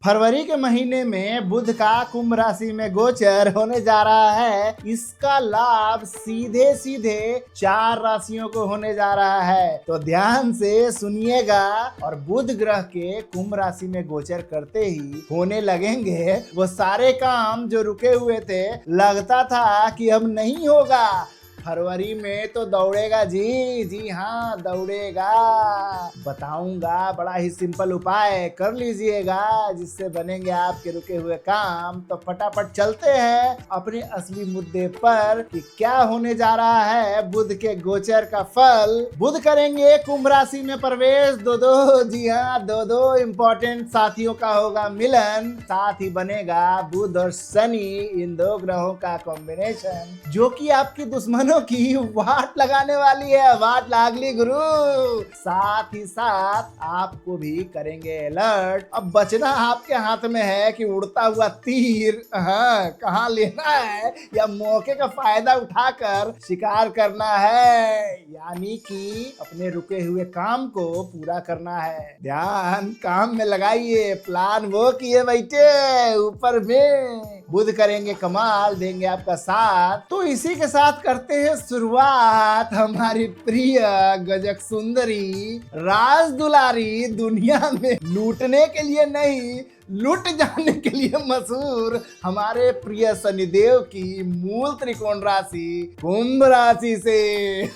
फरवरी के महीने में बुध का कुंभ राशि में गोचर होने जा रहा है। इसका लाभ सीधे सीधे 4 राशियों को होने जा रहा है, तो ध्यान से सुनिएगा। और बुध ग्रह के कुंभ राशि में गोचर करते ही होने लगेंगे वो सारे काम जो रुके हुए थे, लगता था कि अब नहीं होगा। फरवरी में तो दौड़ेगा जी हाँ दौड़ेगा। बताऊंगा बड़ा ही सिंपल उपाय, कर लीजिएगा जिससे बनेंगे आपके रुके हुए काम। तो फटाफट चलते हैं अपने असली मुद्दे पर कि क्या होने जा रहा है बुध के गोचर का फल। बुध करेंगे कुंभ राशि में प्रवेश। जी हाँ दो इंपॉर्टेंट साथियों का होगा मिलन। साथ ही बनेगा बुध और शनि, इन 2 ग्रहों का कॉम्बिनेशन, जो कि आपकी दुश्मनों की वाट लगाने वाली है। वाट लागली गुरु। साथ ही साथ आपको भी करेंगे अलर्ट। अब बचना आपके हाथ में है कि उड़ता हुआ तीर कहाँ लेना है या मौके का फायदा उठाकर शिकार करना है, यानी कि अपने रुके हुए काम को पूरा करना है। ध्यान काम में लगाइए, प्लान वो किए बैठे ऊपर में। बुध करेंगे कमाल, देंगे आपका साथ। तो इसी के साथ करते हैं शुरुआत हमारी प्रिय गजक सुंदरी राज दुलारी, दुनिया में लूटने के लिए नहीं लूट जाने के लिए मशहूर हमारे प्रिय शनिदेव की मूल त्रिकोण राशि कुंभ राशि से।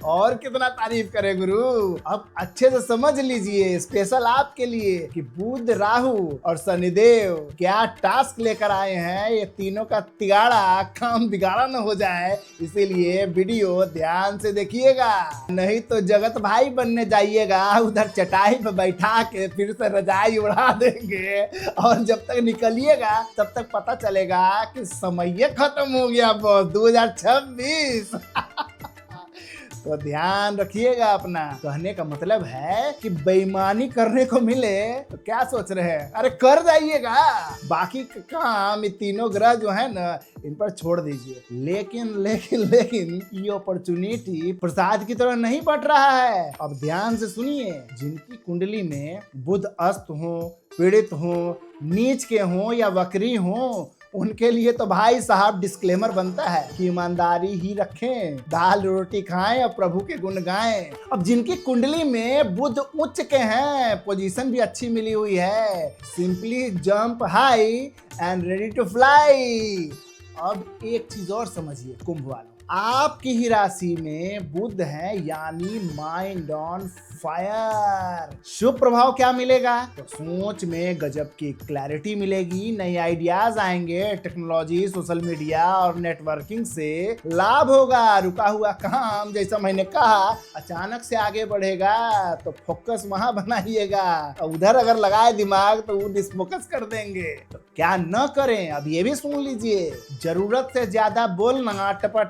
और कितना तारीफ करे गुरु। अब अच्छे से समझ लीजिए स्पेशल आपके लिए कि बुध, राहु और शनिदेव क्या टास्क लेकर आए हैं। ये तीनों का तिगाड़ा काम बिगाड़ा न हो जाए, इसीलिए वीडियो ध्यान से देखिएगा, नहीं तो जगत भाई बनने जाइएगा। उधर चटाई पे बैठा के फिर से रजाई उड़ा देंगे और जब तक निकलिएगा तब तक पता चलेगा कि समय खत्म हो गया बॉस 2026। तो ध्यान रखिएगा अपना। कहने का मतलब है कि बेईमानी करने को मिले तो क्या सोच रहे हैं, अरे कर जाइएगा। बाकी काम ये तीनों ग्रह जो है ना, इन पर छोड़ दीजिए। लेकिन लेकिन लेकिन ये अपॉर्चुनिटी प्रसाद की तरह नहीं बट रहा है। अब ध्यान से सुनिए, जिनकी कुंडली में बुध अस्त हो, पीड़ित हो, नीच के हो या वक्री हो, उनके लिए तो भाई साहब डिस्क्लेमर बनता है कि ईमानदारी ही रखें, दाल रोटी खाएं और प्रभु के गुण गाएं। अब जिनकी कुंडली में बुध उच्च के हैं, पोजीशन भी अच्छी मिली हुई है, simply jump high and ready to fly. अब एक चीज और समझिए कुंभ वालों, आपकी ही राशि में बुध है, यानी माइंड ऑन फायर। शुभ प्रभाव क्या मिलेगा, तो सोच में गजब की क्लैरिटी मिलेगी, नए आइडियाज आएंगे, टेक्नोलॉजी, सोशल मीडिया और नेटवर्किंग से लाभ होगा। रुका हुआ काम जैसा मैंने कहा अचानक से आगे बढ़ेगा, तो फोकस वहां बनाइएगा। उधर अगर लगाए दिमाग तो वो डिस्फोकस कर देंगे। तो क्या न करें, अब ये भी सुन लीजिए, जरूरत से ज्यादा बोलना, टपा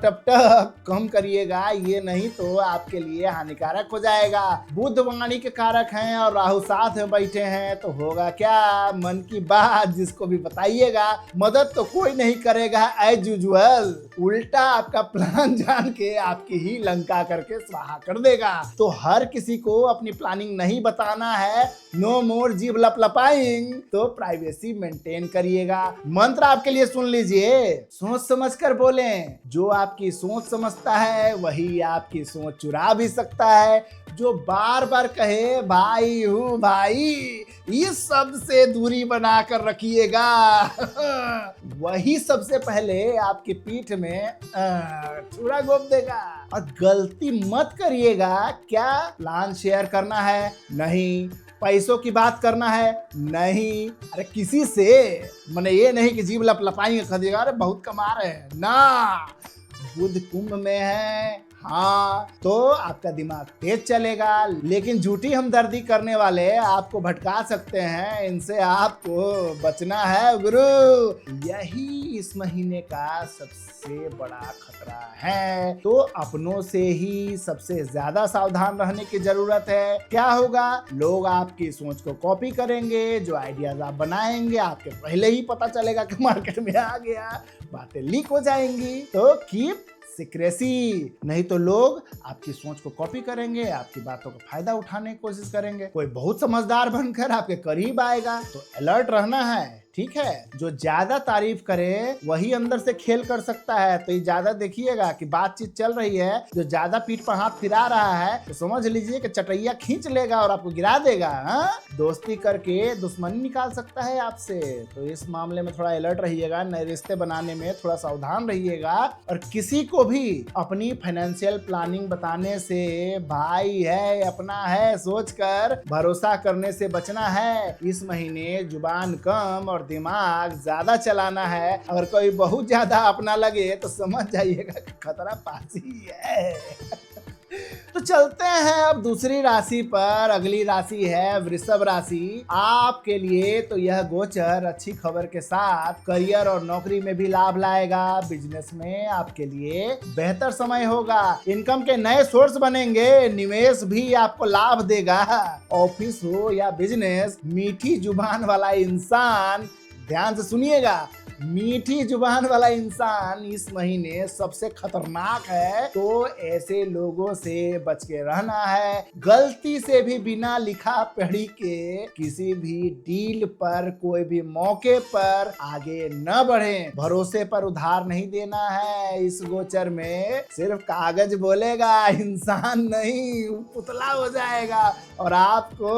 कम करिएगा, ये नहीं तो आपके लिए हानिकारक हो जाएगा। बुध वाणी के कारक हैं और राहु साथ में बैठे हैं, तो होगा क्या, मन की बात जिसको भी बताइएगा मदद तो कोई नहीं करेगा एज यूजुअल, उल्टा आपका प्लान जान के आपकी ही लंका करके स्वाहा कर देगा। तो हर किसी को अपनी प्लानिंग नहीं बताना है, नो मोर जीव लपलपाइंग, तो प्राइवेसी मेंटेन करिएगा। मंत्र आपके लिए सुन लीजिए, सोच समझ कर बोलें। जो आपकी सोच समझता है वही आपकी सोच चुरा भी सकता है। जो बार बार कहे भाई हूँ भाई, इस शब्द से दूरी बनाकर रखिएगा। वही सबसे पहले आपकी पीठ में छुरा घोंप देगा। और गलती मत करिएगा। क्या प्लान शेयर करना है? नहीं। पैसों की बात करना है? नहीं। अरे किसी से मैंने ये नहीं कि जीव लपलपाएंगे, खदिएगा अरे बहुत कमा रहे हैं ना। बुध कुंभ में है, हाँ, तो आपका दिमाग तेज चलेगा, लेकिन झूठी हमदर्दी करने वाले आपको भटका सकते हैं, इनसे आपको बचना है गुरु। यही इस महीने का सबसे बड़ा खतरा है, तो अपनों से ही सबसे ज्यादा सावधान रहने की जरूरत है। क्या होगा, लोग आपकी सोच को कॉपी करेंगे, जो आइडियाज आप बनाएंगे आपके पहले ही पता चलेगा कि मार्केट में आ गया, बातें लीक हो जाएंगी। तो कीप सीक्रेसी, नहीं तो लोग आपकी सोच को कॉपी करेंगे, आपकी बातों का फायदा उठाने की कोशिश करेंगे, कोई बहुत समझदार बनकर आपके करीब आएगा। तो अलर्ट रहना है, ठीक है। जो ज्यादा तारीफ करे वही अंदर से खेल कर सकता है। तो ये ज्यादा देखिएगा कि बातचीत चल रही है, जो ज्यादा पीठ पर हाथ फिरा रहा है तो समझ लीजिए कि चटैया खींच लेगा और आपको गिरा देगा। दोस्ती करके दुश्मनी निकाल सकता है आपसे। तो इस मामले में थोड़ा अलर्ट रहिएगा, नए रिश्ते बनाने में थोड़ा सावधान रहिएगा। और किसी को भी अपनी फाइनेंशियल प्लानिंग बताने से भाई है अपना है सोचकर भरोसा करने से बचना है। इस महीने जुबान कम और दिमाग ज्यादा चलाना है। अगर कोई बहुत ज्यादा अपना लगे तो समझ जाइएगा कि खतरा पास ही है। तो चलते हैं अब दूसरी राशि पर। अगली राशि है वृषभ राशि। आपके लिए तो यह गोचर अच्छी खबर के साथ करियर और नौकरी में भी लाभ लाएगा। बिजनेस में आपके लिए बेहतर समय होगा। इनकम के नए सोर्स बनेंगे। निवेश भी आपको लाभ देगा। ऑफिस हो या बिजनेस, मीठी जुबान वाला इंसान, ध्यान से सुनिएगा, मीठी जुबान वाला इंसान इस महीने सबसे खतरनाक है। तो ऐसे लोगों से बच के रहना है। गलती से भी बिना लिखा पढ़ी के किसी भी डील पर, कोई भी मौके पर आगे न बढ़े। भरोसे पर उधार नहीं देना है। इस गोचर में सिर्फ कागज बोलेगा, इंसान नहीं, पुतला हो जाएगा और आपको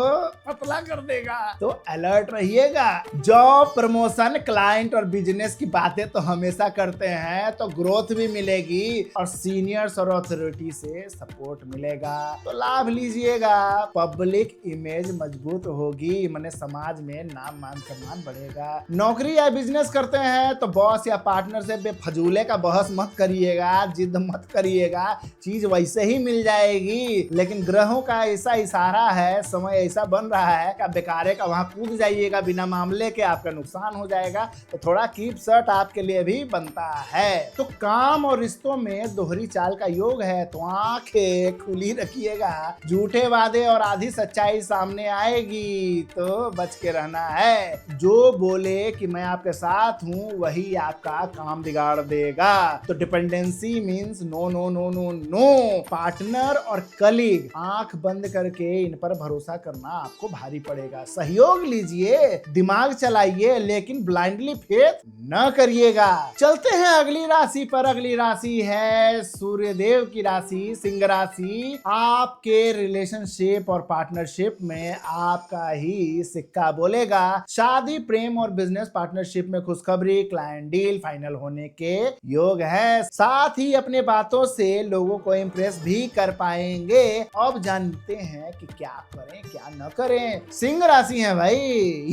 पतला कर देगा। तो अलर्ट रहिएगा। जॉब, प्रमोशन, क्लाइंट और बिजनेस की बातें तो हमेशा करते हैं, तो ग्रोथ भी मिलेगी और सीनियर्स और अथॉरिटी से सपोर्ट मिलेगा। तो लाभ लीजिएगा। पब्लिक इमेज मजबूत होगी, माने समाज में नाम मान सम्मान बढ़ेगा। नौकरी या बिजनेस करते हैं तो बॉस या पार्टनर से बेफजूले का बहस मत करिएगा, जिद मत करिएगा, चीज वैसे ही मिल जाएगी। लेकिन ग्रहों का ऐसा इशारा है, समय ऐसा बन रहा है कि बेकारे का वहां कूद जाइएगा बिना मामले के, आपका नुकसान हो जाएगा। तो थोड़ा कीप शर्ट आपके लिए भी बनता है। तो काम और रिश्तों में दोहरी चाल का योग है, तो आंखें खुली रखिएगा। झूठे वादे और आधी सच्चाई सामने आएगी, तो बच के रहना है। जो बोले कि मैं आपके साथ हूं वही आपका काम बिगाड़ देगा। तो dependency means no no no no no. Partner और कलीग, आंख बंद करके इन पर भरोसा करना आपको भारी पड़ेगा। सहयोग लीजिए, दिमाग चलाइए, लेकिन ब्लाइंडली फेथ न करिएगा। चलते हैं अगली राशि पर। अगली राशि है सूर्यदेव की राशि, सिंह राशि। आपके रिलेशनशिप और पार्टनरशिप में आपका ही सिक्का बोलेगा। शादी, प्रेम और बिजनेस पार्टनरशिप में खुशखबरी, क्लाइंट डील फाइनल होने के योग है। साथ ही अपने बातों से लोगों को इम्प्रेस भी कर पाएंगे। अब जानते हैं कि क्या करें क्या न करें। सिंह राशि है भाई,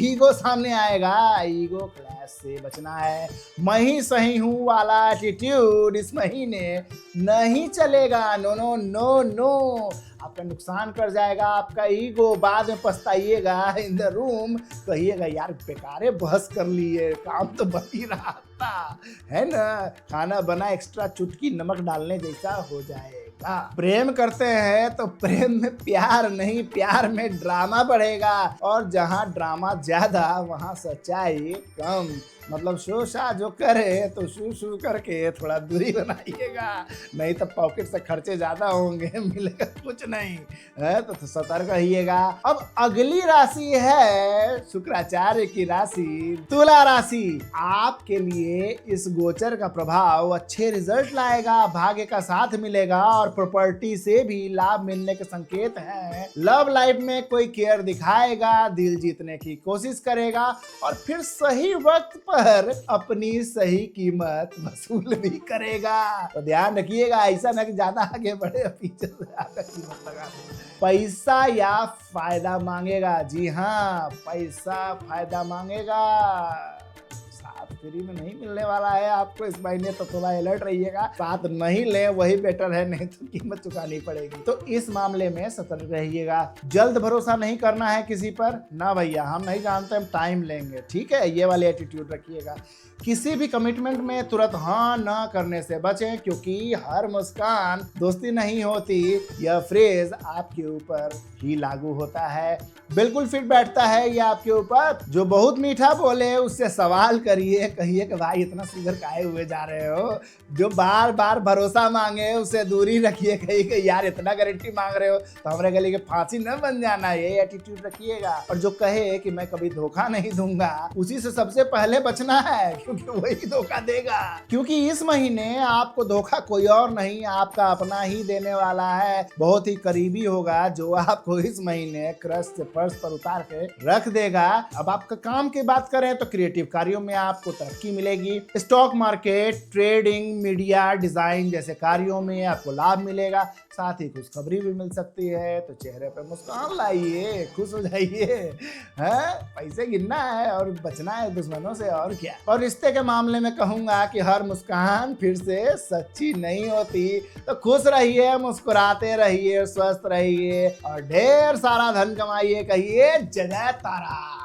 ईगो सामने आएगा। ईगो क्लैश से बचना है। मैं ही सही हूँ वाला एटीट्यूड इस महीने नहीं चलेगा। नो नो नो नो, आपका नुकसान कर जाएगा आपका ईगो। बाद में पछताइएगा। इन द रूम कहिएगा यार बेकारे बहस कर लिए, काम तो बन ही रहा था, है ना। खाना बना एक्स्ट्रा चुटकी नमक डालने जैसा हो जाएगा। प्रेम करते हैं तो प्रेम में प्यार नहीं, प्यार में ड्रामा बढ़ेगा। और जहां ड्रामा ज्यादा वहां सच्चाई कम। मतलब शोशा जो करे तो शू शू करके थोड़ा दूरी बनाइएगा, नहीं तो पॉकेट से खर्चे ज्यादा होंगे, मिलेगा कुछ नहीं है। तो सतर्क रहिएगा। अब अगली राशि है शुक्राचार्य की राशि, तुला राशि। आपके लिए इस गोचर का प्रभाव अच्छे रिजल्ट लाएगा, भाग्य का साथ मिलेगा और प्रॉपर्टी से भी लाभ मिलने के संकेत हैं। लव लाइफ में कोई केयर दिखाएगा, दिल जीतने की कोशिश करेगा और फिर सही वक्त पर अपनी सही कीमत वसूल भी करेगा। तो ध्यान रखिएगा, ऐसा ना कि ज्यादा आगे बढ़े पीछे से ज्यादा कीमत लगा दे। पैसा या फायदा मांगेगा। जी हाँ, पैसा फायदा मांगेगा। साथ फ्री में नहीं मिलने वाला है आपको इस महीने, तो थोड़ा अलर्ट रहिएगा। साथ नहीं ले वही बेटर है, नहीं तो कीमत चुकानी पड़ेगी। तो इस मामले में सतर्क रहिएगा। जल्द भरोसा नहीं करना है किसी पर ना भैया, हम नहीं जानते, हम टाइम लेंगे, ठीक है। ये वाली एटीट्यूड रखिएगा। किसी भी कमिटमेंट में तुरंत हाँ ना करने से बचें, क्योंकि हर मुस्कान दोस्ती नहीं होती। यह फ्रेज आपके ऊपर ही लागू होता है, बिल्कुल फिट बैठता है ये आपके ऊपर। जो बहुत मीठा बोले उससे सवाल करिए। करिए, कहिए कि भाई इतना सुगर काहे हुए जा रहे हो। जो बार बार भरोसा मांगे उसे दूरी रखिए, कहिए कि यार इतना गारंटी मांग रहे हो तो हमारे गले के फांसी न बन जाना, ये एटीट्यूड रखिएगा। और जो कहे कि मैं कभी धोखा नहीं दूंगा, उसी से सबसे पहले बचना है, क्योंकि वही धोखा देगा। क्योंकि इस महीने आपको धोखा कोई और नहीं, आपका अपना ही देने वाला है। बहुत ही करीबी होगा जो आपको इस महीने क्रश से फर्श पर उतार के रख देगा। अब आपका काम की बात करें तो क्रिएटिव कार्यों में आपको तरक्की मिलेगी। Stock market, trading, media, design जैसे कार्यों में आपको लाभ मिलेगा। साथ ही खुशखबरी भी मिल सकती है। तो चेहरे पे मुस्कान लाइए, खुश हो जाइए। पैसे गिनना है और बचना है दुश्मनों से, और क्या। और रिश्ते के मामले में कहूंगा कि हर मुस्कान फिर से सच्ची नहीं होती। तो खुश रहिए, मुस्कुराते रहिए, स्वस्थ रहिए और ढेर सारा धन कमाइए। कहिए जय जय तारा।